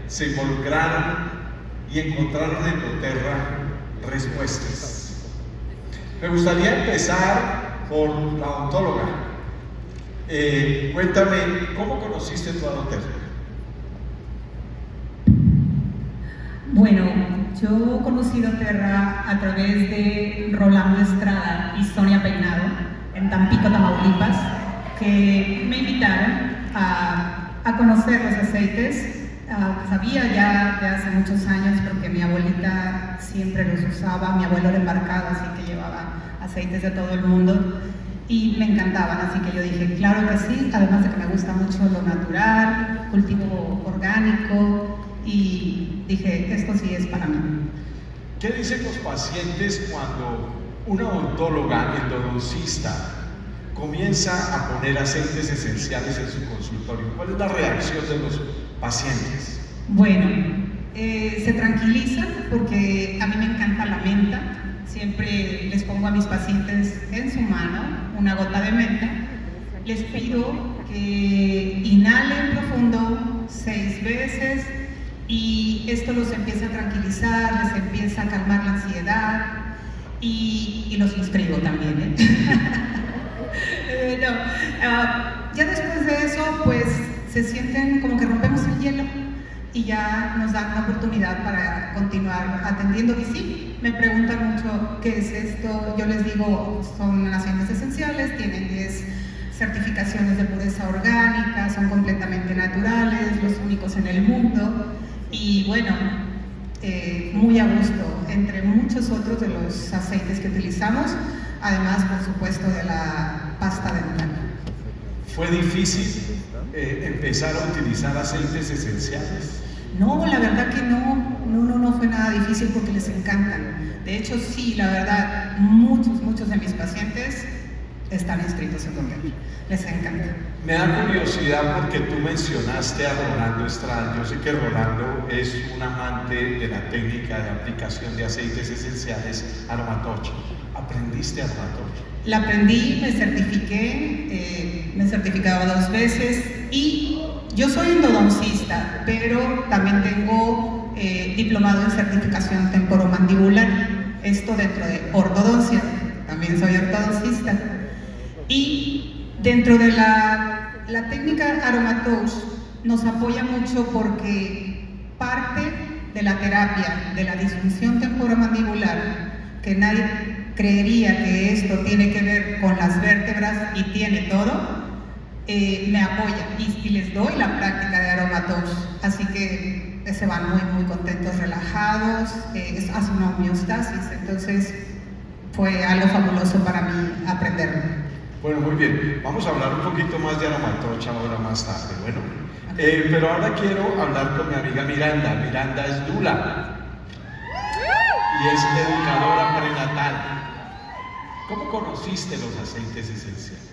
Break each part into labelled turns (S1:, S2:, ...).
S1: se involucraron y encontraron en doTERRA respuestas. Me gustaría empezar por la odontóloga. Cuéntame, ¿cómo conociste tú a doTERRA?
S2: Bueno, yo conocí doTERRA a través de Rolando Estrada y Sonia Peinado en Tampico, Tamaulipas, que me invitaron a conocer los aceites. Sabía ya de hace muchos años porque mi abuelita siempre los usaba, mi abuelo era embarcado, así que llevaba aceites de todo el mundo y me encantaban, así que yo dije, claro que sí, además de que me gusta mucho lo natural, cultivo orgánico, y dije, esto sí es para mí.
S1: ¿Qué dicen los pacientes cuando una odontóloga, endodoncista, comienza a poner aceites esenciales en su consultorio? ¿Cuál es la reacción de los pacientes?
S2: Bueno, se tranquilizan porque a mí me encanta la menta. Siempre les pongo a mis pacientes en su mano una gota de menta. Les pido que inhalen profundo 6 veces y esto los empieza a tranquilizar, les empieza a calmar la ansiedad y los inscribo también, ya después de eso, pues se sienten como que rompemos el hielo y ya nos dan una oportunidad para continuar atendiendo. Y sí, me preguntan mucho qué es esto. Yo les digo, son aceites esenciales, tienen 10 certificaciones de pureza orgánica, son completamente naturales, los únicos en el mundo. Y bueno, muy a gusto, entre muchos otros de los aceites que utilizamos, además, por supuesto, de la pasta dental.
S1: ¿Fue difícil empezar a utilizar aceites esenciales?
S2: No, la verdad que no fue nada difícil porque les encantan. De hecho, sí, la verdad, muchos de mis pacientes están inscritos en doTERRA, les encanta.
S1: Me da curiosidad porque tú mencionaste a Rolando Estrada. Yo sé que Rolando es un amante de la técnica de aplicación de aceites esenciales Aromatoch. ¿Aprendiste Aromatoch?
S2: La aprendí, me certifiqué, me he certificado 2 veces y yo soy endodoncista, pero también tengo diplomado en certificación temporomandibular, esto dentro de ortodoncia, también soy ortodoncista. Y dentro de la técnica Aromatoch nos apoya mucho porque parte de la terapia de la disfunción temporomandibular, que nadie creería que esto tiene que ver con las vértebras y tiene todo, me apoya y les doy la práctica de Aromatoch, así que se van muy contentos, relajados, hace una homeostasis, entonces fue algo fabuloso para mí aprenderlo.
S1: Bueno, muy bien, vamos a hablar un poquito más de Aromatoch ahora más tarde, bueno, pero ahora quiero hablar con mi amiga Miranda. Miranda es dula y es educadora prenatal. ¿Cómo conociste los aceites esenciales?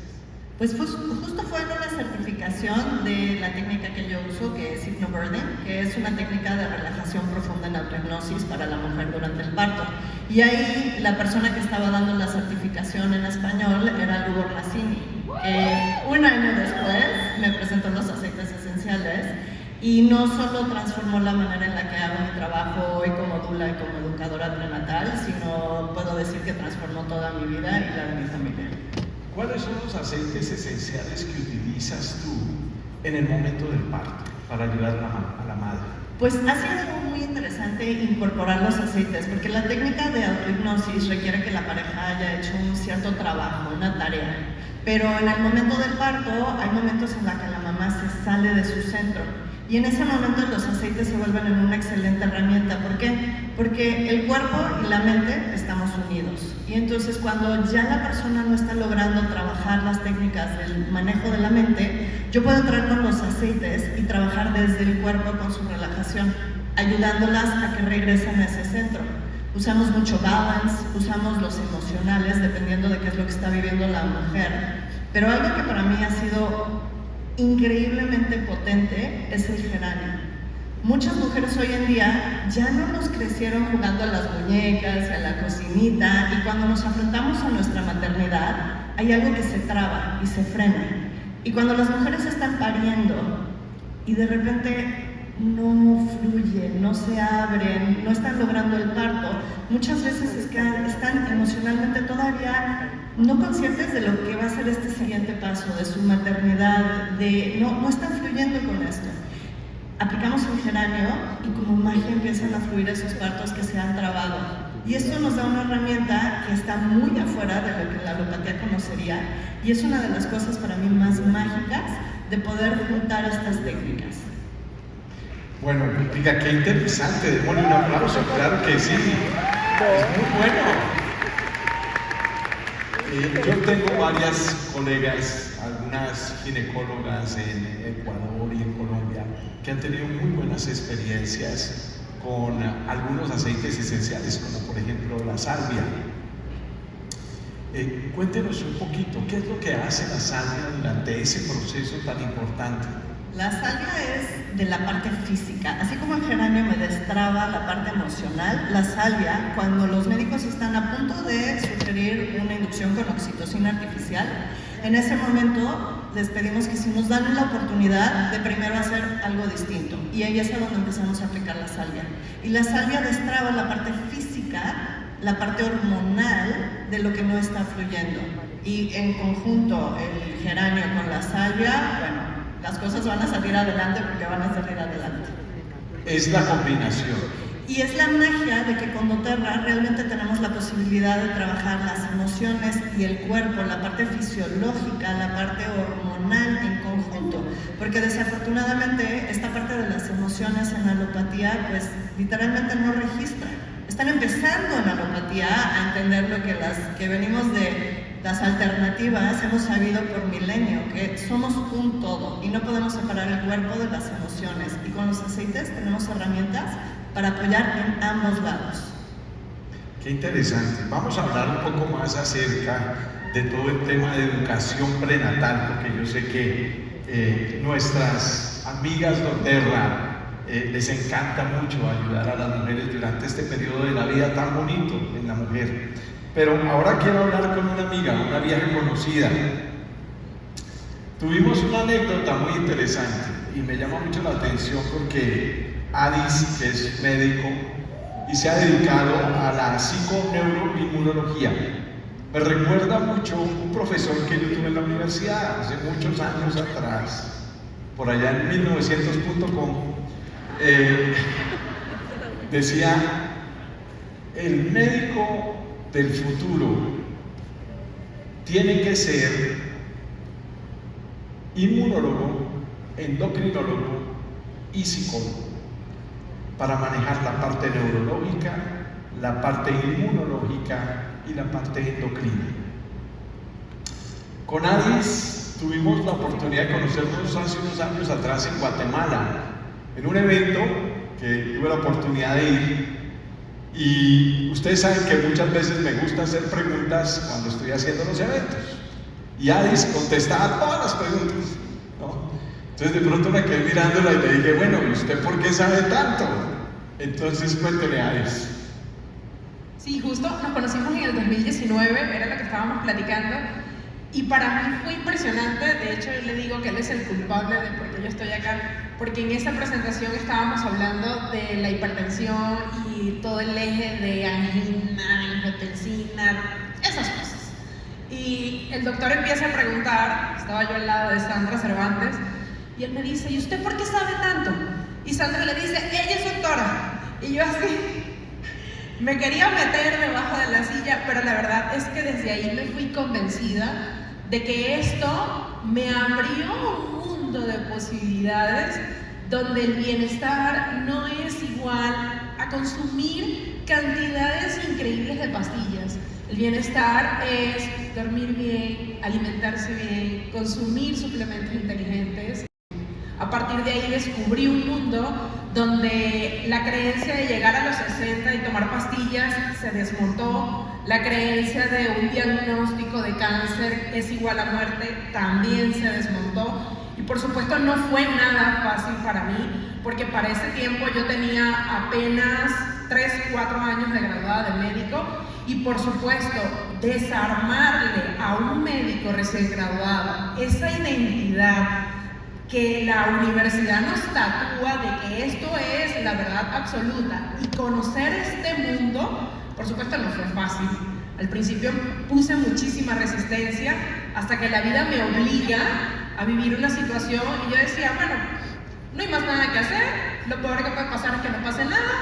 S3: Pues justo fue en una certificación de la técnica que yo uso, que es Hypnoburden, que es una técnica de relajación profunda en autohipnosis para la mujer durante el parto. Y ahí la persona que estaba dando la certificación en español era Lugo Mazzini. Un año después me presentó los aceites esenciales y no solo transformó la manera en la que hago mi trabajo hoy como dula y como educadora prenatal, sino puedo decir que transformó toda mi vida y la de mi familia.
S1: ¿Cuáles son los aceites esenciales que utilizas tú en el momento del parto para ayudar a la madre?
S3: Pues ha sido muy interesante incorporar los aceites, porque la técnica de autohipnosis requiere que la pareja haya hecho un cierto trabajo, una tarea. Pero en el momento del parto hay momentos en los que la mamá se sale de su centro. Y en ese momento los aceites se vuelven en una excelente herramienta. ¿Por qué? Porque el cuerpo y la mente estamos unidos. Y entonces cuando ya la persona no está logrando trabajar las técnicas del manejo de la mente, yo puedo entrar con los aceites y trabajar desde el cuerpo con su relajación, ayudándolas a que regresen a ese centro. Usamos mucho balance, usamos los emocionales, dependiendo de qué es lo que está viviendo la mujer. Pero algo que para mí ha sido increíblemente potente es el geranio. Muchas mujeres hoy en día ya no nos crecieron jugando a las muñecas, a la cocinita, y cuando nos enfrentamos a nuestra maternidad hay algo que se traba y se frena. Y cuando las mujeres están pariendo y de repente no fluyen, no se abren, no están logrando el parto, muchas veces es que están emocionalmente todavía no conscientes de lo que va a ser este siguiente paso, de su maternidad, no están fluyendo con esto. Aplicamos el geranio y como magia empiezan a fluir esos partos que se han trabado. Y esto nos da una herramienta que está muy afuera de lo que la alopatía conocería y es una de las cosas para mí más mágicas de poder juntar estas técnicas.
S1: Bueno, diga, qué interesante, démosle un aplauso, claro que sí, es muy bueno. Yo tengo varias colegas, algunas ginecólogas en Ecuador y en Colombia, que han tenido muy buenas experiencias con algunos aceites esenciales, como por ejemplo la salvia. Cuéntenos un poquito, ¿qué es lo que hace la salvia durante ese proceso tan importante?
S3: La salvia es de la parte física, así como el geranio me destraba la parte emocional, la salvia, cuando los médicos están a punto de sugerir una inducción con oxitocina artificial, en ese momento les pedimos que si nos dan la oportunidad de primero hacer algo distinto, y ahí es a donde empezamos a aplicar la salvia. Y la salvia destraba la parte física, la parte hormonal de lo que no está fluyendo. Y en conjunto el geranio con la salvia, bueno, las cosas van a salir adelante porque van a salir adelante.
S1: Es la combinación.
S3: Y es la magia de que con doTERRA realmente tenemos la posibilidad de trabajar las emociones y el cuerpo, la parte fisiológica, la parte hormonal en conjunto. Porque desafortunadamente esta parte de las emociones en alopatía pues literalmente no registra. Están empezando en alopatía a entender lo que las que venimos de las alternativas hemos sabido por milenio, que somos un todo y no podemos separar el cuerpo de las emociones. Y con los aceites tenemos herramientas para apoyar en ambos lados.
S1: Qué interesante. Vamos a hablar un poco más acerca de todo el tema de educación prenatal, porque yo sé que nuestras amigas doTERRA les encanta mucho ayudar a las mujeres durante este periodo de la vida tan bonito en la mujer. Pero ahora quiero hablar con una amiga, una vieja conocida. Tuvimos una anécdota muy interesante y me llama mucho la atención porque Adis, que es médico y se ha dedicado a la psiconeuroinmunología, me recuerda mucho un profesor que yo tuve en la universidad hace muchos años atrás, por allá en 1900.com, decía: el médico del futuro tiene que ser inmunólogo, endocrinólogo y psicólogo para manejar la parte neurológica, la parte inmunológica y la parte endocrina. Con Adis tuvimos la oportunidad de conocernos hace unos años atrás en Guatemala, en un evento que tuve la oportunidad de ir. Y ustedes saben que muchas veces me gusta hacer preguntas cuando estoy haciendo los eventos. Y Adis contestaba todas las preguntas, ¿no? Entonces de pronto me quedé mirándola y le dije: bueno, ¿y usted por qué sabe tanto? Entonces cuéntele, Adis.
S4: Sí, justo nos conocimos en el 2019, era lo que estábamos platicando. Y para mí fue impresionante, de hecho yo le digo que él es el culpable de por qué yo estoy acá, porque en esa presentación estábamos hablando de la hipertensión y todo el eje de angina, angiotensina, esas cosas. Y el doctor empieza a preguntar, estaba yo al lado de Sandra Cervantes, y él me dice: ¿y usted por qué sabe tanto? Y Sandra le dice: ella es doctora. Y yo así me quería meter debajo de la silla, pero la verdad es que desde ahí me fui convencida de que esto me abrió un mundo de posibilidades donde el bienestar no es igual a consumir cantidades increíbles de pastillas. El bienestar es dormir bien, alimentarse bien, consumir suplementos inteligentes. A partir de ahí descubrí un mundo donde la creencia de llegar a los 60 y tomar pastillas se desmontó, la creencia de un diagnóstico de cáncer es igual a muerte también se desmontó. Y por supuesto no fue nada fácil para mí, porque para ese tiempo yo tenía apenas 3, 4 años de graduada de médico, y por supuesto desarmarle a un médico recién graduado esa identidad que la universidad nos tatúa de que esto es la verdad absoluta, y conocer este mundo, por supuesto, no fue fácil. Al principio puse muchísima resistencia hasta que la vida me obliga a vivir una situación y yo decía, bueno, no hay más nada que hacer, lo peor que puede pasar es que no pase nada,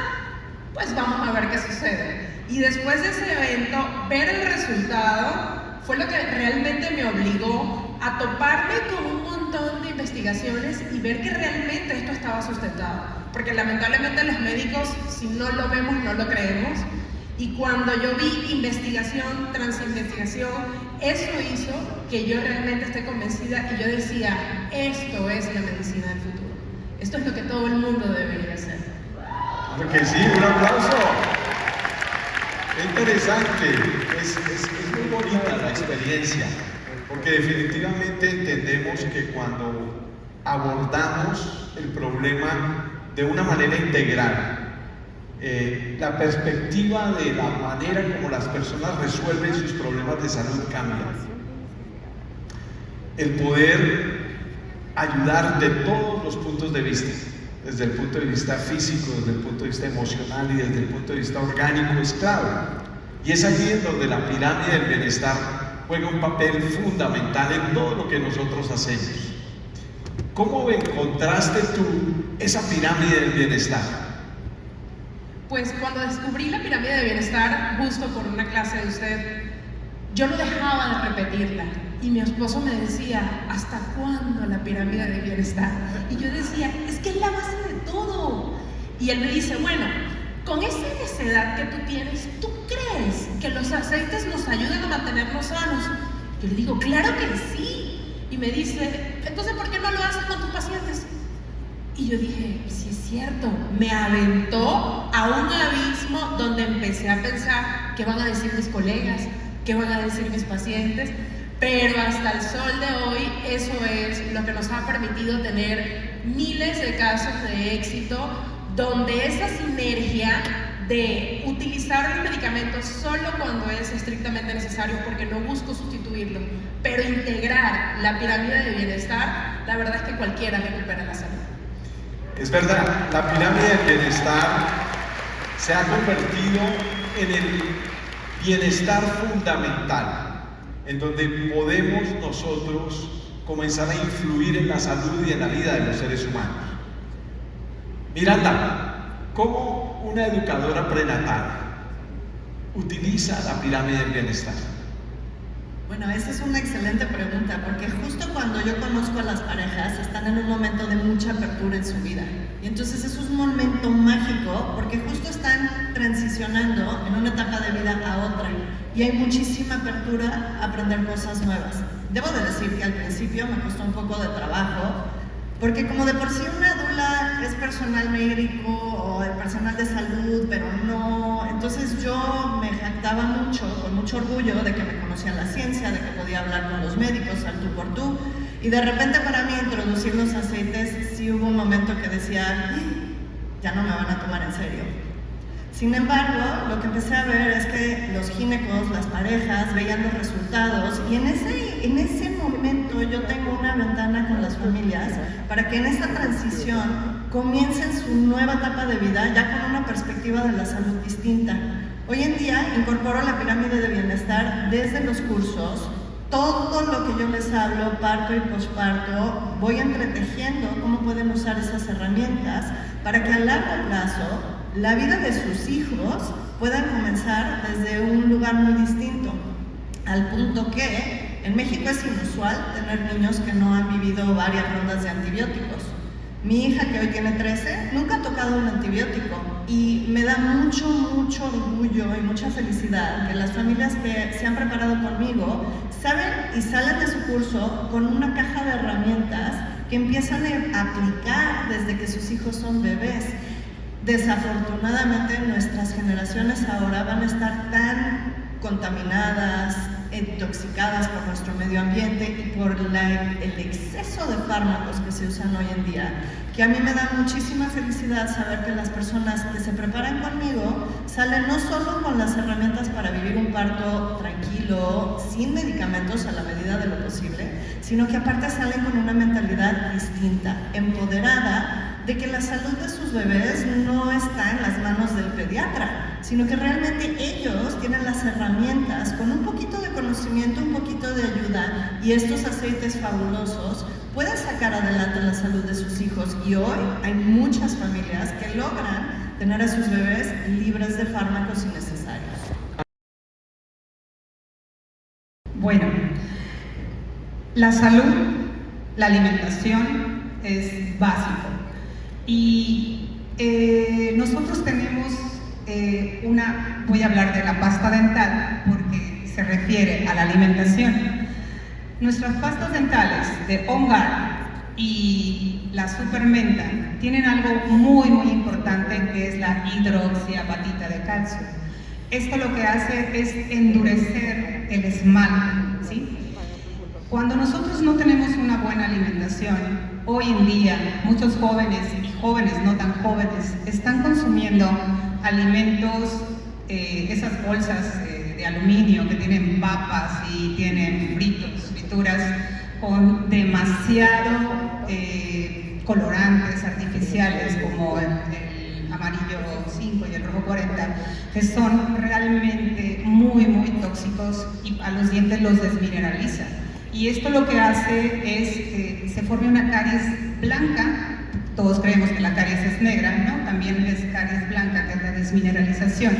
S4: pues vamos a ver qué sucede. Y después de ese evento, ver el resultado fue lo que realmente me obligó a toparme con un montón de investigaciones y ver que realmente esto estaba sustentado. Porque lamentablemente los médicos, si no lo vemos, no lo creemos. Y cuando yo vi investigación tras investigación, eso hizo que yo realmente esté convencida y yo decía, esto es la medicina del futuro. Esto es lo que todo el mundo debería hacer.
S1: Claro que sí, un aplauso. Qué interesante, es muy bonita la experiencia, porque definitivamente entendemos que cuando abordamos el problema de una manera integral, la perspectiva de la manera como las personas resuelven sus problemas de salud cambia. El poder ayudar de todos los puntos de vista, desde el punto de vista físico, desde el punto de vista emocional y desde el punto de vista orgánico, es clave. Y es allí en donde la pirámide del bienestar juega un papel fundamental en todo lo que nosotros hacemos. ¿Cómo encontraste tú esa pirámide del bienestar?
S4: Pues cuando descubrí la pirámide de bienestar, justo por una clase de usted, yo no dejaba de repetirla. Y mi esposo me decía, ¿hasta cuándo la pirámide de bienestar? Y yo decía, es que es la base de todo. Y él me dice, bueno, con esa necedad que tú tienes, ¿tú crees que los aceites nos ayudan a mantenernos sanos? Yo le digo, claro que sí. Y me dice, entonces, ¿por qué no lo haces con tus pacientes? Y yo dije, sí es cierto, me aventó a un abismo donde empecé a pensar qué van a decir mis colegas, qué van a decir mis pacientes, pero hasta el sol de hoy eso es lo que nos ha permitido tener miles de casos de éxito, donde esa sinergia de utilizar los medicamentos solo cuando es estrictamente necesario, porque no busco sustituirlo, pero integrar la pirámide de bienestar, la verdad es que cualquiera recupera la salud.
S1: Es verdad, la pirámide del bienestar se ha convertido en el bienestar fundamental, en donde podemos nosotros comenzar a influir en la salud y en la vida de los seres humanos. Miranda, ¿cómo una educadora prenatal utiliza la pirámide del bienestar?
S3: Bueno, esa es una excelente pregunta, porque justo cuando yo conozco a las parejas, están en un momento de mucha apertura en su vida. Y entonces es un momento mágico, porque justo están transicionando en una etapa de vida a otra. Y hay muchísima apertura a aprender cosas nuevas. Debo de decir que al principio me costó un poco de trabajo, porque como de por sí una dula es personal médico o el personal de salud, pero no, entonces yo me jactaba mucho, con mucho orgullo, de que me conocía la ciencia, de que podía hablar con los médicos al tú por tú, y de repente para mí introducir los aceites sí hubo un momento que decía, ya no me van a tomar en serio. Sin embargo, lo que empecé a ver es que los ginecos, las parejas, veían los resultados, y en ese momento yo tengo una ventana con las familias para que en esta transición comiencen su nueva etapa de vida ya con una perspectiva de la salud distinta. Hoy en día incorporo la pirámide de bienestar desde los cursos. Todo lo que yo les hablo, parto y posparto, voy entretejiendo cómo pueden usar esas herramientas para que a largo plazo la vida de sus hijos pueda comenzar desde un lugar muy distinto, al punto que en México es inusual tener niños que no han vivido varias rondas de antibióticos. Mi hija, que hoy tiene 13, nunca ha tocado un antibiótico, y me da mucho orgullo y mucha felicidad que las familias que se han preparado conmigo saben y salen de su curso con una caja de herramientas que empiezan a aplicar desde que sus hijos son bebés. Desafortunadamente nuestras generaciones ahora van a estar tan contaminadas, intoxicadas por nuestro medio ambiente y por el exceso de fármacos que se usan hoy en día, que a mí me da muchísima felicidad saber que las personas que se preparan conmigo salen no solo con las herramientas para vivir un parto tranquilo, sin medicamentos a la medida de lo posible, sino que aparte salen con una mentalidad distinta, empoderada, de que la salud de sus bebés no está en las manos del pediatra, sino que realmente ellos tienen las herramientas, con un poquito de conocimiento, un poquito de ayuda y estos aceites fabulosos, pueden sacar adelante la salud de sus hijos. Y hoy hay muchas familias que logran tener a sus bebés libres de fármacos innecesarios.
S2: Bueno, la salud, la alimentación es básico. Y nosotros tenemos voy a hablar de la pasta dental porque se refiere a la alimentación. Nuestras pastas dentales de On Guard y la Supermenta tienen algo muy importante, que es la hidroxiapatita de calcio. Esto lo que hace es endurecer el esmalte, ¿sí? Cuando nosotros no tenemos una buena alimentación, hoy en día muchos jóvenes y jóvenes no tan jóvenes están consumiendo alimentos, esas bolsas de aluminio que tienen papas y tienen frituras con demasiado colorantes artificiales como el amarillo 5 y el rojo 40, que son realmente muy tóxicos y a los dientes los desmineraliza. Y esto lo que hace es que se forme una caries blanca. Todos creemos que la caries es negra, ¿no? También es caries blanca, que es la desmineralización.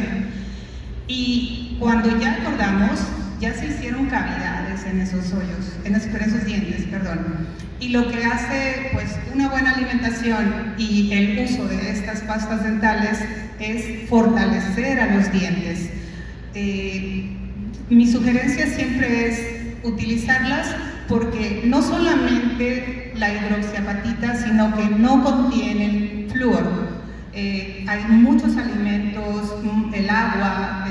S2: Y cuando ya acordamos, ya se hicieron cavidades en esos hoyos, en esos dientes, perdón. Y lo que hace, pues, una buena alimentación y el uso de estas pastas dentales es fortalecer a los dientes. Mi sugerencia siempre es utilizarlas porque no solamente la hidroxiapatita, sino que no contienen flúor. Hay muchos alimentos, el agua,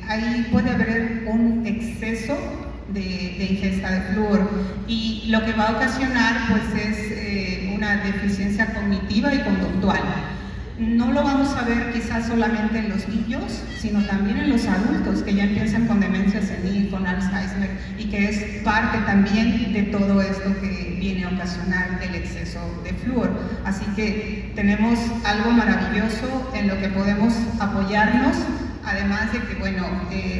S2: ahí puede haber un exceso de ingesta de flúor y lo que va a ocasionar pues es una deficiencia cognitiva y conductual. No lo vamos a ver quizás solamente en los niños, sino también en los adultos que ya empiezan con demencia senil, con Alzheimer, y que es parte también de todo esto que viene a ocasionar el exceso de flúor. Así que tenemos algo maravilloso en lo que podemos apoyarnos, además de que, bueno,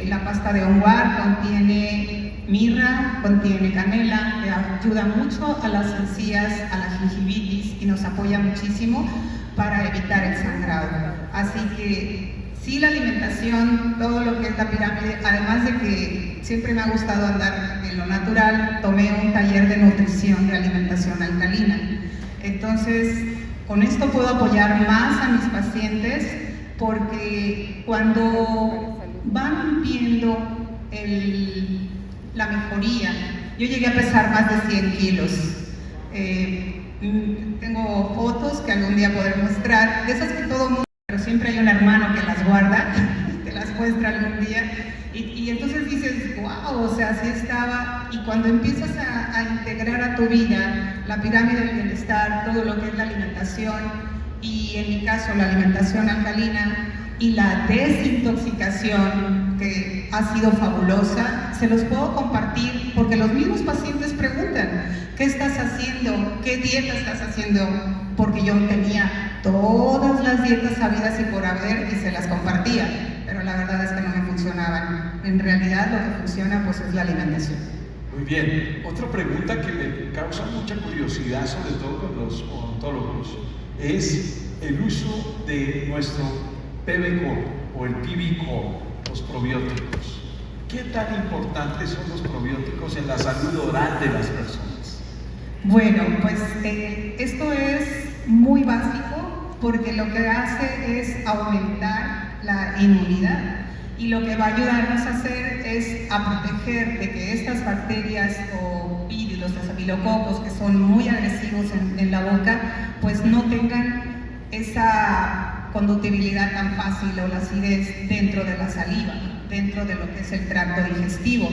S2: la pasta de On Guard contiene mirra, contiene canela, que ayuda mucho a las encías, a la gingivitis y nos apoya muchísimo para evitar el sangrado. Así que sí, la alimentación, todo lo que es la pirámide, además de que siempre me ha gustado andar en lo natural, tomé un taller de nutrición de alimentación alcalina. Entonces, con esto puedo apoyar más a mis pacientes porque cuando van viendo la mejoría, yo llegué a pesar más de 100 kilos. Tengo fotos que algún día podré mostrar, de esas que todo mundo, pero siempre hay un hermano que las guarda, te las muestra algún día, y entonces dices, wow, o sea, así estaba. Y cuando empiezas a integrar a tu vida la pirámide del bienestar, todo lo que es la alimentación, y en mi caso la alimentación alcalina y la desintoxicación, que ha sido fabulosa, se los puedo compartir porque los mismos pacientes preguntan, ¿qué estás haciendo? ¿Qué dieta estás haciendo? Porque yo tenía todas las dietas habidas y por haber y se las compartía, pero la verdad es que no me funcionaban. En realidad lo que funciona pues es la alimentación.
S1: Muy bien. Otra pregunta que me causa mucha curiosidad, sobre todo con los odontólogos, es el uso de nuestro PBCO o el PBCO, los probióticos. ¿Qué tan importantes son los probióticos en la salud oral de las personas?
S2: Bueno, pues esto es muy básico porque lo que hace es aumentar la inmunidad y lo que va a ayudarnos a hacer es a proteger de que estas bacterias o virus, los estafilococos, que son muy agresivos en la boca, pues no tengan esa conductibilidad tan fácil o la acidez dentro de la saliva. dentro de lo que es el tracto digestivo.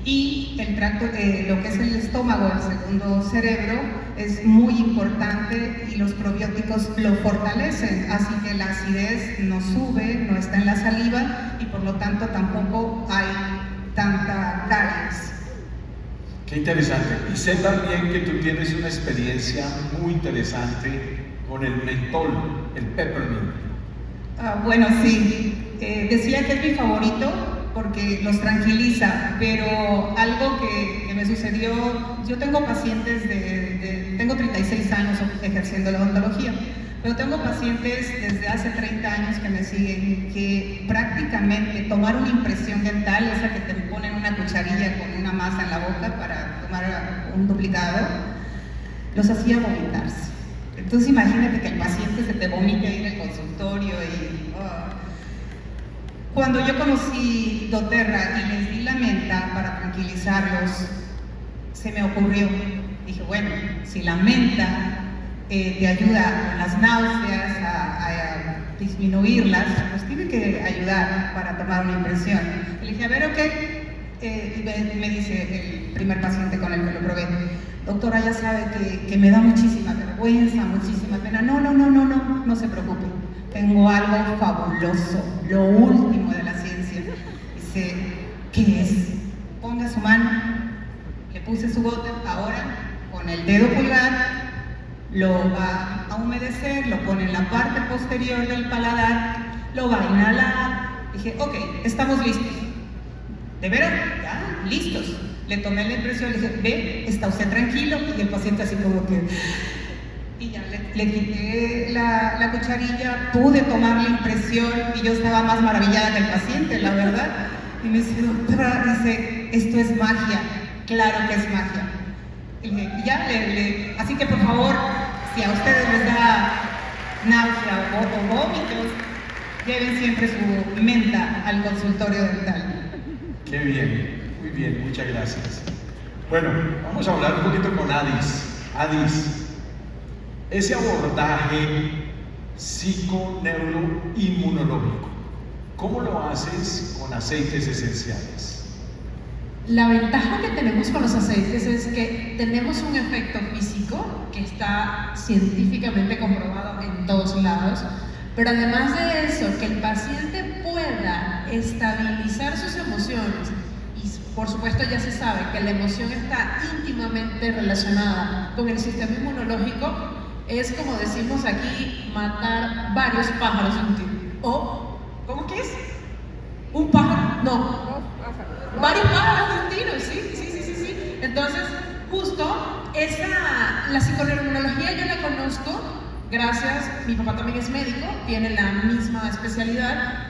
S2: Y el tracto, lo que es el estómago, el segundo cerebro, es muy importante y los probióticos lo fortalecen, así que la acidez no sube, no está en la saliva y por lo tanto tampoco hay tanta caries.
S1: Qué interesante. Y sé también que tú tienes una experiencia muy interesante con el mentol, el peppermint.
S2: Bueno, sí, decía que es mi favorito porque los tranquiliza, pero algo que me sucedió, yo tengo pacientes tengo 36 años ejerciendo la odontología, pero tengo pacientes desde hace 30 años que me siguen, que prácticamente tomar una impresión dental, esa que te ponen una cucharilla con una masa en la boca para tomar un duplicado, los hacía vomitarse. Entonces imagínate que el paciente se te vomite ahí en el consultorio y... Cuando yo conocí doTERRA y les di la menta para tranquilizarlos, se me ocurrió, dije, bueno, si la menta te ayuda con las náuseas, a disminuirlas, pues tiene que ayudar para tomar una impresión. Y le dije, a ver, ok, y me dice el primer paciente con el que lo probé, doctora, ya sabe que me da muchísima vergüenza, muchísima pena. No se preocupe. Tengo algo fabuloso, lo último de la ciencia. Dice, ¿qué es? Ponga su mano. Le puse su gota. Ahora, con el dedo pulgar, lo va a humedecer, lo pone en la parte posterior del paladar, lo va a inhalar. Dije, ok, estamos listos. ¿De veras? Ya, listos. Le tomé la impresión, le dije, ve, está usted tranquilo. Y el paciente así como que... Y ya le quité la cucharilla, pude tomar la impresión y yo estaba más maravillada que el paciente, la verdad. Y me dice, doctora, dice, esto es magia. Claro que es magia. Y le dije, ya, así que por favor, si a ustedes les da náusea o vómitos, lleven siempre su menta al consultorio dental.
S1: Qué bien, muy bien, muchas gracias. Bueno, vamos a hablar un poquito con Adis. Adis, ese abordaje psiconeuroinmunológico, ¿cómo lo haces con aceites esenciales?
S4: La ventaja que tenemos con los aceites es que tenemos un efecto físico que está científicamente comprobado en todos lados, pero además de eso, que el paciente pueda estabilizar sus emociones, y por supuesto ya se sabe que la emoción está íntimamente relacionada con el sistema inmunológico, es como decimos aquí, matar varios pájaros de un tiro. O, ¿cómo que es? ¿Un pájaro? No. Varios pájaros de un tiro, sí. Entonces, justo, la psiconeuroinmunología yo la conozco, gracias, mi papá también es médico, tiene la misma especialidad.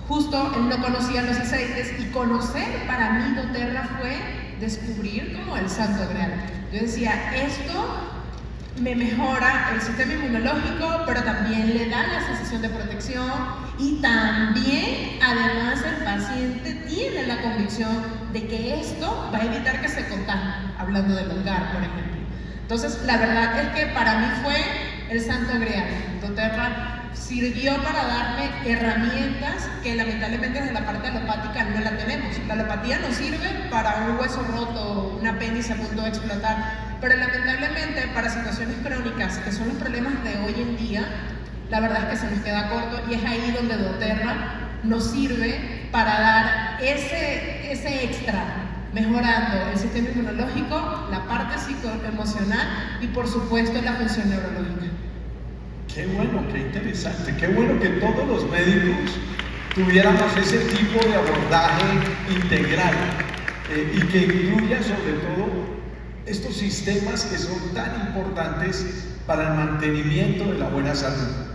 S4: Justo, él no conocía los aceites y conocer para mí doTERRA fue descubrir como el santo grial. Yo decía, esto me mejora el sistema inmunológico, pero también le da la sensación de protección y también, además, el paciente tiene la convicción de que esto va a evitar que se contagie, hablando del hogar, por ejemplo. Entonces, la verdad es que para mí fue el santo grial. doTERRA sirvió para darme herramientas que lamentablemente desde la parte alopática no la tenemos. La alopatía nos sirve para un hueso roto, un apéndice a punto de explotar, pero lamentablemente para situaciones crónicas, que son los problemas de hoy en día, la verdad es que se nos queda corto y es ahí donde doTERRA nos sirve para dar ese extra, mejorando el sistema inmunológico, la parte psicoemocional y por supuesto la función neurológica.
S1: Qué bueno, qué interesante, qué bueno que todos los médicos tuviéramos ese tipo de abordaje integral y que incluya sobre todo estos sistemas que son tan importantes para el mantenimiento de la buena salud.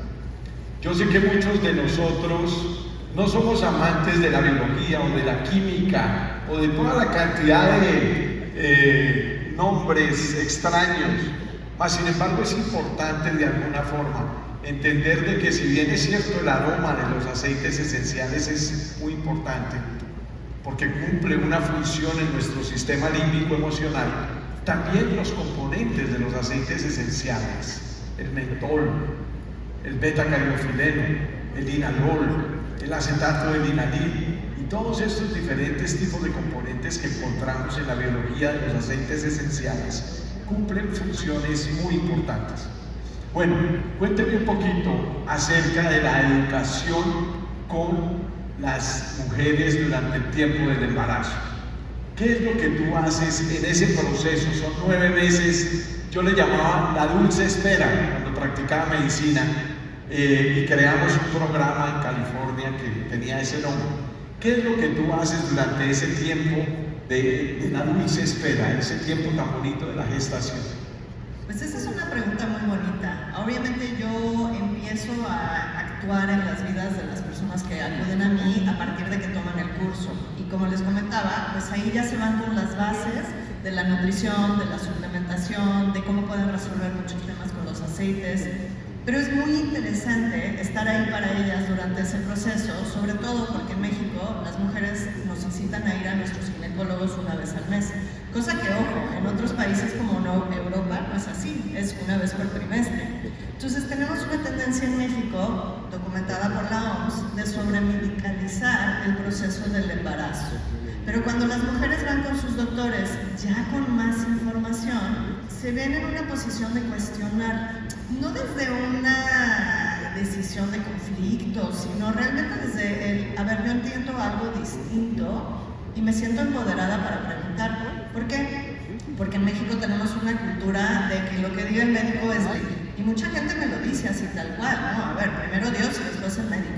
S1: Yo sé que muchos de nosotros no somos amantes de la biología o de la química o de toda la cantidad de nombres extraños, mas sin embargo es importante de alguna forma entender de que si bien es cierto el aroma de los aceites esenciales es muy importante porque cumple una función en nuestro sistema límbico emocional, también los componentes de los aceites esenciales, el mentol, el beta-cariofileno, el linalol, el acetato de linalil y todos estos diferentes tipos de componentes que encontramos en la biología de los aceites esenciales cumplen funciones muy importantes. Bueno, cuénteme un poquito acerca de la educación con las mujeres durante el tiempo del embarazo. ¿Qué es lo que tú haces en ese proceso? Son 9 meses, yo le llamaba la dulce espera cuando practicaba medicina, y creamos un programa en California que tenía ese nombre. ¿Qué es lo que tú haces durante ese tiempo de la dulce espera, ese tiempo tan bonito de la gestación?
S3: Pues esa es una pregunta muy bonita. Obviamente yo empiezo a actuar en las vidas de las personas que acuden a mí a partir de que toman el curso. Y como les comentaba, pues ahí ya se van con las bases de la nutrición, de la suplementación, de cómo pueden resolver muchos temas con los aceites. Pero es muy interesante estar ahí para ellas durante ese proceso, sobre todo porque en México las mujeres nos incitan a ir a nuestros ginecólogos una vez al mes. Cosa que, ojo, en otros países como Europa no es así, es una vez por trimestre. Entonces tenemos una tendencia en México, documentada por la OMS, de sobremedicalizar el proceso del embarazo. Pero cuando las mujeres van con sus doctores ya con más información, se ven en una posición de cuestionar, no desde una decisión de conflicto, sino realmente desde el, a ver, yo entiendo algo distinto y me siento empoderada para preguntar. ¿Por qué? Porque en México tenemos una cultura de que lo que diga el médico es ley. Y mucha gente me lo dice así tal cual, ¿no? A ver, primero Dios y después el médico,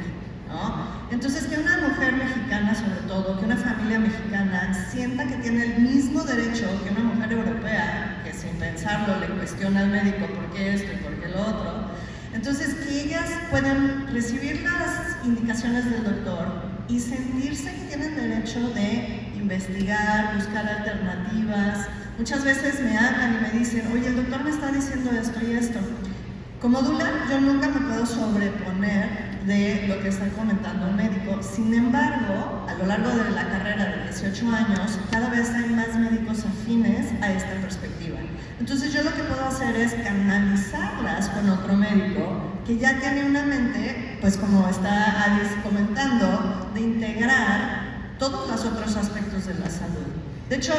S3: ¿no? Entonces, que una mujer mexicana, sobre todo, que una familia mexicana sienta que tiene el mismo derecho que una mujer europea, que sin pensarlo le cuestiona al médico por qué esto y por qué lo otro. Entonces, que ellas puedan recibir las indicaciones del doctor y sentirse que tienen derecho de investigar, buscar alternativas. Muchas veces me hablan y me dicen, oye, el doctor me está diciendo esto y esto. Como doula, yo nunca me puedo sobreponer de lo que está comentando el médico. Sin embargo, a lo largo de la carrera de 18 años, cada vez hay más médicos afines a esta perspectiva. Entonces yo lo que puedo hacer es canalizarlas con otro médico que ya tiene una mente, pues como está Alice comentando, de integrar todos los otros aspectos de la salud. De hecho,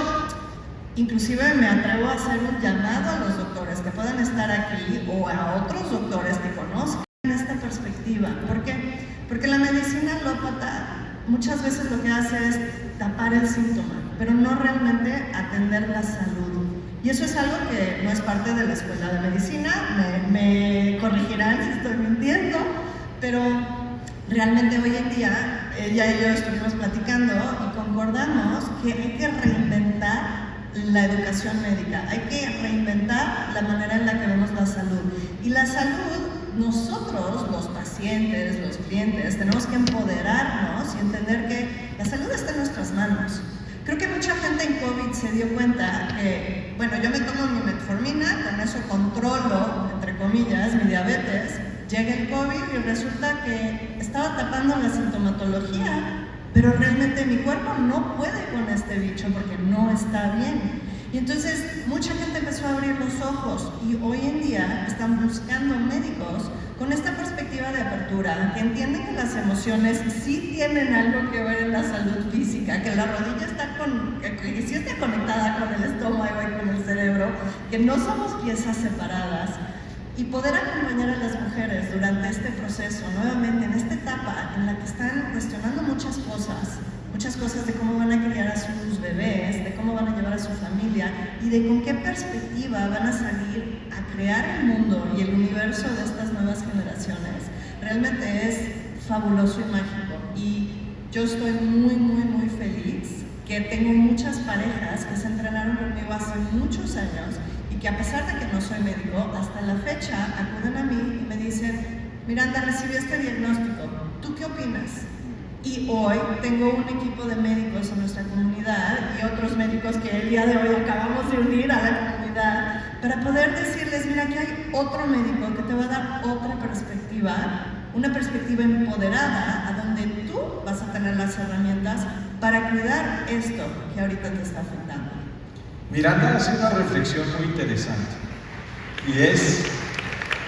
S3: inclusive me atrevo a hacer un llamado a los doctores que puedan estar aquí o a otros doctores que conozcan esta perspectiva. ¿Por qué? Porque la medicina alópata muchas veces lo que hace es tapar el síntoma, pero no realmente atender la salud. Y eso es algo que no es parte de la escuela de medicina, me corregirán si estoy mintiendo, pero realmente hoy en día ella y yo estuvimos platicando y concordamos que hay que reinventar la educación médica, hay que reinventar la manera en la que vemos la salud. Y la salud, nosotros, los pacientes, los clientes, tenemos que empoderarnos y entender que la salud está en nuestras manos. Creo que mucha gente en COVID se dio cuenta que, bueno, yo me tomo mi metformina, con eso controlo, entre comillas, mi diabetes, llega el COVID y resulta que estaba tapando la sintomatología, pero realmente mi cuerpo no puede con este bicho porque no está bien. Y entonces mucha gente empezó a abrir los ojos y hoy en día están buscando médicos con esta perspectiva de apertura, que entienden que las emociones sí tienen algo que ver en la salud física, que la rodilla está que sí está conectada con el estómago y con el cerebro, que no somos piezas separadas. Y poder acompañar a las mujeres durante este proceso, nuevamente en esta etapa en la que están cuestionando muchas cosas de cómo van a criar a sus bebés, de cómo van a llevar a su familia y de con qué perspectiva van a salir a crear el mundo y el universo de estas nuevas generaciones, realmente es fabuloso y mágico. Y yo estoy muy, muy, muy feliz que tengo muchas parejas que se entrenaron conmigo hace muchos años y que a pesar de que no soy médico, hasta la fecha acuden a mí y me dicen, Miranda, recibí este diagnóstico, ¿tú qué opinas? Y hoy tengo un equipo de médicos en nuestra comunidad y otros médicos que el día de hoy acabamos de unir a la comunidad para poder decirles, mira, aquí hay otro médico que te va a dar otra perspectiva, una perspectiva empoderada, a donde tú vas a tener las herramientas para cuidar esto que ahorita te está afectando.
S1: Miranda hace una reflexión muy interesante y es,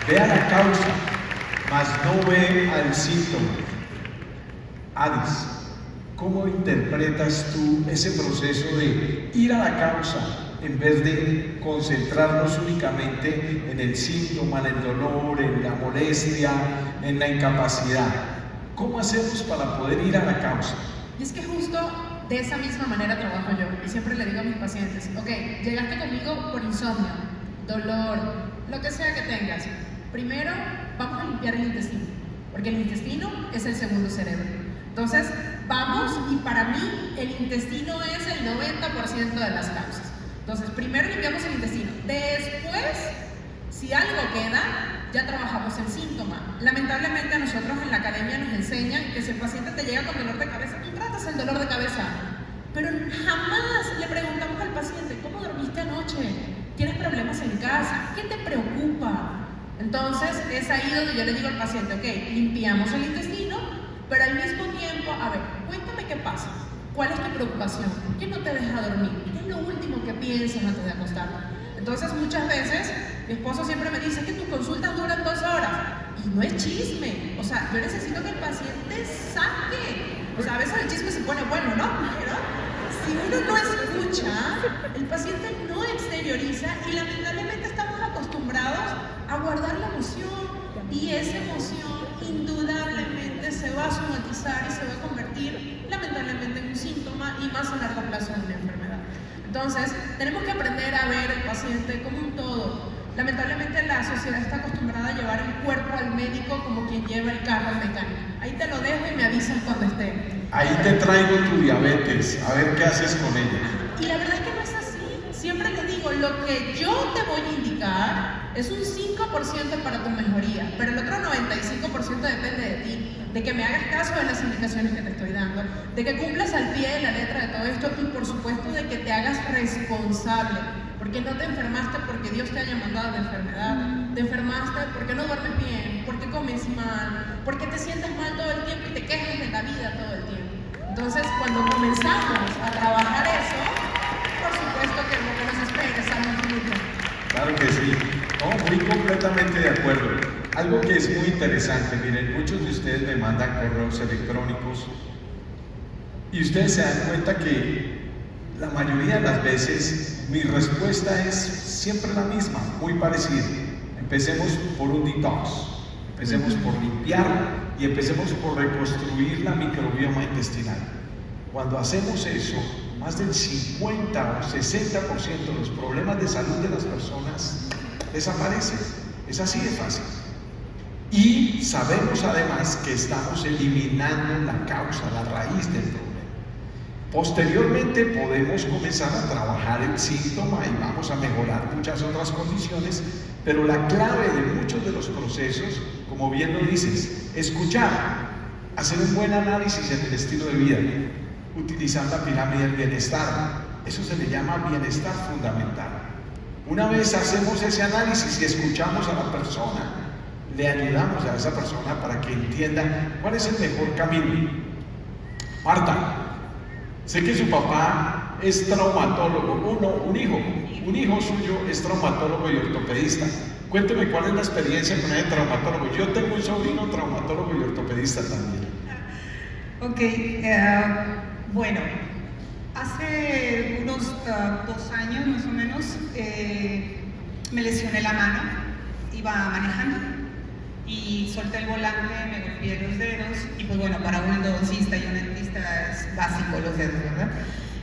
S1: ve a la causa, mas no ve al síntoma. Alice, ¿Cómo interpretas tú ese proceso de ir a la causa en vez de concentrarnos únicamente en el síntoma, en el dolor, en la molestia, en la incapacidad? ¿Cómo hacemos para poder ir a la causa?
S4: Y es que justo de esa misma manera trabajo yo. Y siempre le digo a mis pacientes, ok, llegaste conmigo por insomnio, dolor, lo que sea que tengas. Primero, vamos a limpiar el intestino, porque el intestino es el segundo cerebro. Entonces, vamos, y para mí el intestino es el 90% de las causas. Entonces, primero limpiamos el intestino. Después, si algo queda, ya trabajamos el síntoma. Lamentablemente a nosotros en la academia nos enseñan que si el paciente te llega con dolor de cabeza, tú tratas el dolor de cabeza. Pero jamás le preguntamos al paciente, ¿cómo dormiste anoche? ¿Tienes problemas en casa? ¿Qué te preocupa? Entonces, es ahí donde yo le digo al paciente, ok, limpiamos el intestino, pero al mismo tiempo, a ver, cuéntame qué pasa. ¿Cuál es tu preocupación? ¿Qué no te deja dormir? ¿Qué es lo último que piensas antes de acostarte? Entonces, muchas veces, mi esposo siempre me dice que tus consultas duran 2 horas. Y no es chisme. O sea, yo necesito que el paciente saque. O sea, a veces el chisme se pone bueno, ¿no? Pero si uno no escucha, el paciente no exterioriza y lamentablemente estamos acostumbrados a guardar la emoción. Y esa emoción indudablemente se va a somatizar y se va a convertir lamentablemente en un síntoma y más a largo plazo en una enfermedad. Entonces, tenemos que aprender a ver al paciente como un todo. Lamentablemente la sociedad está acostumbrada a llevar el cuerpo al médico como quien lleva el carro al mecánico. Ahí te lo dejo y me avisas cuando esté.
S1: Ahí te traigo tu diabetes, a ver qué haces con ella.
S4: Y la verdad es que no es así. Siempre les digo, lo que yo te voy a indicar es un 5% para tu mejoría, pero el otro 95% depende de ti, de que me hagas caso de las indicaciones que te estoy dando, de que cumplas al pie de la letra de todo esto y por supuesto de que te hagas responsable, porque no te enfermaste porque Dios te haya mandado la enfermedad, te enfermaste porque no duermes bien, porque comes mal, porque te sientes mal todo el tiempo y te quejas de la vida todo el tiempo. Entonces, cuando comenzamos a trabajar eso, por supuesto que lo que nos espera es salud infinita.
S1: Claro que sí. No, muy completamente de acuerdo. Algo que es muy interesante, miren, muchos de ustedes me mandan correos electrónicos y ustedes se dan cuenta que la mayoría de las veces mi respuesta es siempre la misma, muy parecida. Empecemos por un detox, empecemos por limpiar y empecemos por reconstruir la microbioma intestinal. Cuando hacemos eso, más del 50 o 60% de los problemas de salud de las personas desaparecen. Es así de fácil. Y sabemos además que estamos eliminando la causa, la raíz del problema. Posteriormente podemos comenzar a trabajar el síntoma y vamos a mejorar muchas otras condiciones, pero la clave de muchos de los procesos, como bien lo dices, escuchar, hacer un buen análisis en el estilo de vida, utilizar la pirámide del bienestar, eso se le llama bienestar fundamental. Una vez hacemos ese análisis y escuchamos a la persona, le ayudamos a esa persona para que entienda cuál es el mejor camino. Marta, sé que su papá es traumatólogo, un hijo suyo es traumatólogo y ortopedista. Cuénteme cuál es la experiencia con el traumatólogo. Yo tengo un sobrino traumatólogo y ortopedista también.
S2: Ok, bueno, hace unos 2 años más o menos me lesioné la mano, iba manejando y solté el volante, me golpeé los dedos y pues bueno, para un endodoncista y un dentista es básico los dedos, ¿verdad?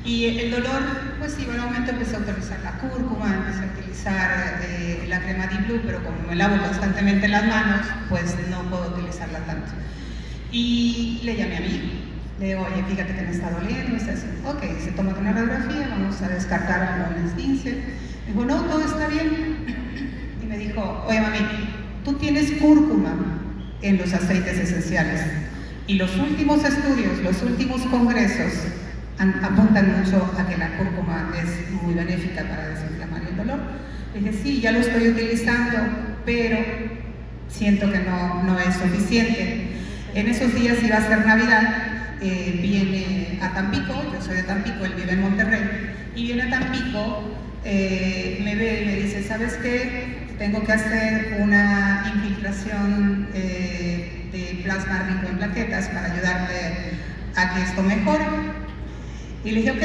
S2: Y el dolor pues iba en aumento, empecé a utilizar la cúrcuma, empecé a utilizar la crema Deep Blue, pero como me lavo constantemente las manos, pues no puedo utilizarla tanto. Y le llamé a mi hijo, le digo, oye, fíjate que me está doliendo, me está haciendo, ok, se toma una radiografía, vamos a descartar alguna esguince. Me dijo, no, todo está bien. Y me dijo, oye mami, tú tienes cúrcuma en los aceites esenciales y los últimos estudios, los últimos congresos apuntan mucho a que la cúrcuma es muy benéfica para desinflamar el dolor. Le dije, sí, ya lo estoy utilizando, pero siento que no es suficiente. En esos días iba a ser Navidad, viene a Tampico, yo soy de Tampico, él vive en Monterrey, y viene a Tampico, me ve y me dice, ¿sabes qué? Tengo que hacer una infiltración de plasma rico en plaquetas para ayudarme a que esto mejore. Y le dije, ok,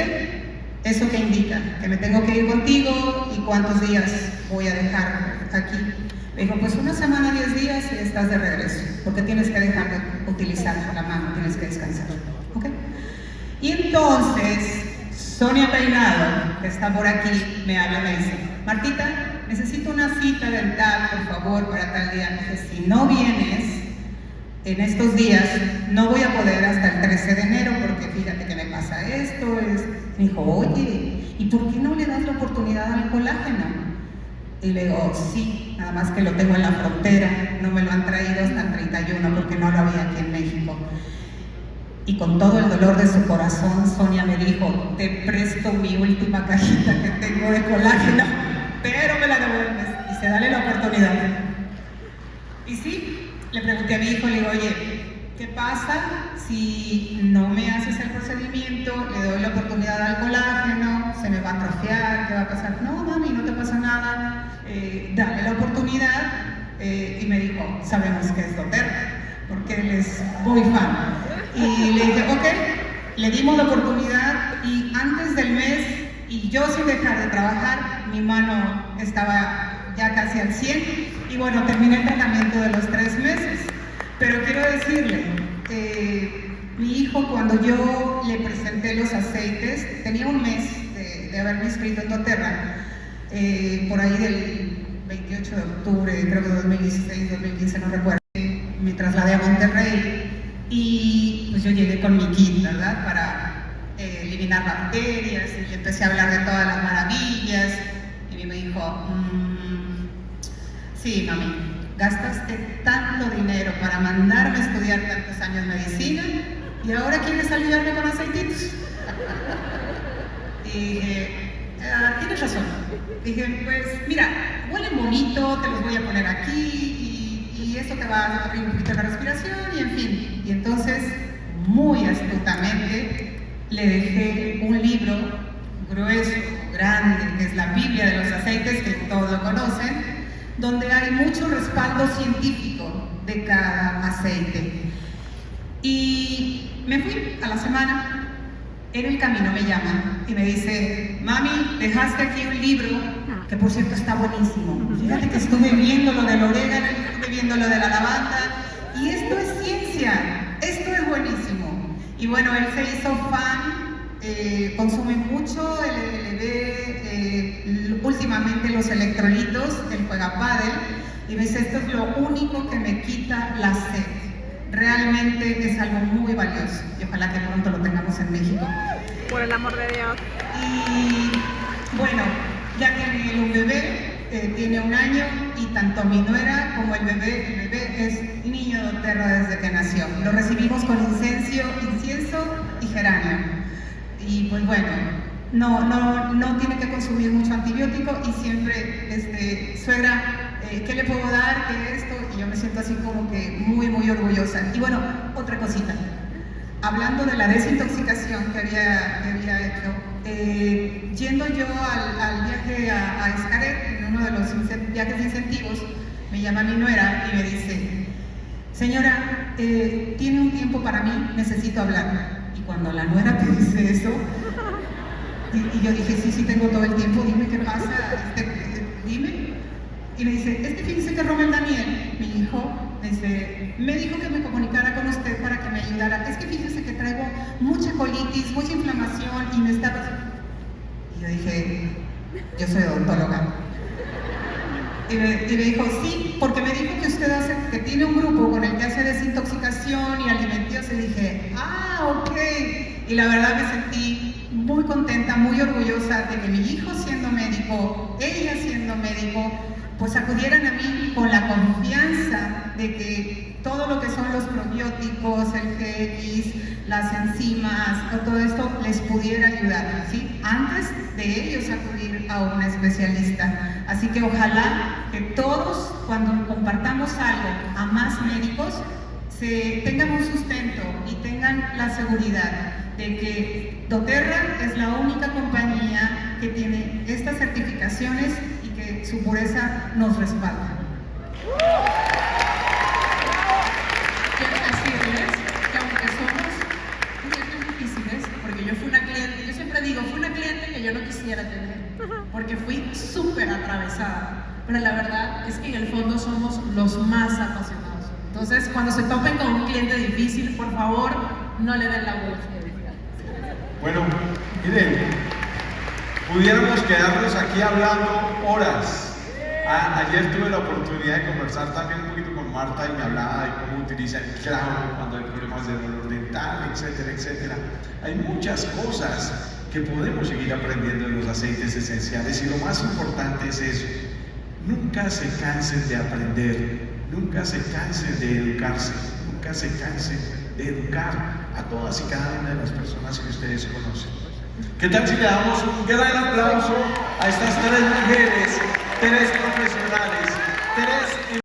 S2: ¿eso qué indica? Que me tengo que ir contigo y cuántos días voy a dejar aquí. Me dijo, pues una semana, 10 días y estás de regreso, porque tienes que dejar de utilizar la mano, tienes que descansar. ¿Ok? Y entonces, Sonia Peinado, que está por aquí, me habla y me dice, Martita, necesito una cita dental, por favor, para tal día. Me dice, si no vienes en estos días, no voy a poder hasta el 13 de enero, porque fíjate que me pasa esto. Me dijo, oye, ¿y por qué no le das la oportunidad al colágeno? Y le digo, sí, nada más que lo tengo en la frontera, no me lo han traído hasta el 31 porque no lo había aquí en México. Y con todo el dolor de su corazón, Sonia me dijo, te presto mi última cajita que tengo de colágeno, pero me la devuelves. Dice, dale la oportunidad. Y sí, le pregunté a mi hijo, le digo, oye, ¿qué pasa si no me haces el procedimiento? Le doy la oportunidad al colágeno, se me va a atrofiar, ¿qué va a pasar? No, mami, no te pasa nada, dale la oportunidad. Y me dijo, sabemos que es doTERRA, porque él es muy fan. Y le dije, ok, le dimos la oportunidad y antes del mes, y yo sin dejar de trabajar, mi mano estaba ya casi al 100 y bueno, terminé el tratamiento de los 3 meses. Pero quiero decirle, mi hijo cuando yo le presenté los aceites, tenía un mes de haberme inscrito en doTERRA, por ahí del 28 de octubre, creo que 2016, 2015, no recuerdo, me trasladé a Monterrey y pues yo llegué con mi kit, ¿verdad? Para eliminar bacterias y empecé a hablar de todas las maravillas y me dijo, sí, mami, gastaste tanto dinero para mandarme a estudiar tantos años medicina y ahora quieres ayudarme con aceititos. Y dije, tienes razón. Dije, pues mira, huelen bonito, te los voy a poner aquí y eso te va a abrir un poquito la respiración y en fin. Y entonces, muy astutamente, le dejé un libro grueso, grande, que es la Biblia de los aceites, que todos lo conocen, donde hay mucho respaldo científico de cada aceite. Y me fui a la semana, en el camino me llaman y me dice, mami, dejaste aquí un libro, que por cierto está buenísimo. Fíjate que estuve viendo lo del orégano, estuve viendo lo de la lavanda, y esto es ciencia, esto es buenísimo. Y bueno, él se hizo fan, consume mucho LLB, últimamente los electrolitos, él juega pádel, y me dice, esto es lo único que me quita la sed. Realmente es algo muy valioso y ojalá que pronto lo tengamos en México.
S5: Por el amor de Dios.
S2: Y bueno, ya tiene un bebé, tiene 1 año y tanto mi nuera como el bebé es niño doTERRA desde que nació. Lo recibimos con incienso y geranio. Y pues bueno, no tiene que consumir mucho antibiótico y siempre, suegra, ¿qué le puedo dar? ¿Qué esto? Y yo me siento así como que muy, muy orgullosa. Y bueno, otra cosita. Hablando de la desintoxicación que había hecho, yendo yo al viaje a Xcaret, en uno de los viajes de incentivos, me llama mi nuera y me dice, señora, ¿tiene un tiempo para mí? Necesito hablar. Y cuando la nuera te dice eso, y yo dije, sí, tengo todo el tiempo, dime qué pasa, dime. Y me dice, fíjese que Rommel Daniel, mi hijo, me dijo que me comunicara con usted para que me ayudara. Es que fíjese que traigo mucha colitis, mucha inflamación y me está... Y yo dije, yo soy odontóloga. Y me dijo, sí, porque me dijo que usted que tiene un grupo con el que hace desintoxicación y alimentos. Y dije, ok. Y la verdad me sentí muy contenta, muy orgullosa de que mi hijo siendo médico, ella siendo médico, pues acudieran a mí con la confianza de que todo lo que son los probióticos, el GX, las enzimas, todo esto les pudiera ayudar, ¿sí? Antes de ellos acudir a un especialista. Así que ojalá que todos, cuando compartamos algo a más médicos, tengan un sustento y tengan la seguridad de que doTERRA es la única compañía que tiene estas certificaciones y que su pureza nos respalda.
S4: Quiero decirles que aunque somos atravesada, pero la verdad es que en el fondo somos los más apasionados. Entonces, cuando se topen con un cliente difícil, por favor, no le den la vuelta.
S1: Bueno, miren, pudiéramos quedarnos aquí hablando horas. Ayer tuve la oportunidad de conversar también un poquito con Marta y me hablaba de cómo utiliza el clavo cuando hay problemas de dolor dental, etcétera, etcétera. Hay muchas cosas que podemos seguir aprendiendo en los aceites esenciales y lo más importante es eso. Nunca se cansen de aprender, nunca se cansen de educarse, nunca se cansen de educar a todas y cada una de las personas que ustedes conocen. ¿Qué tal si le damos un gran aplauso a estas tres mujeres, tres profesionales?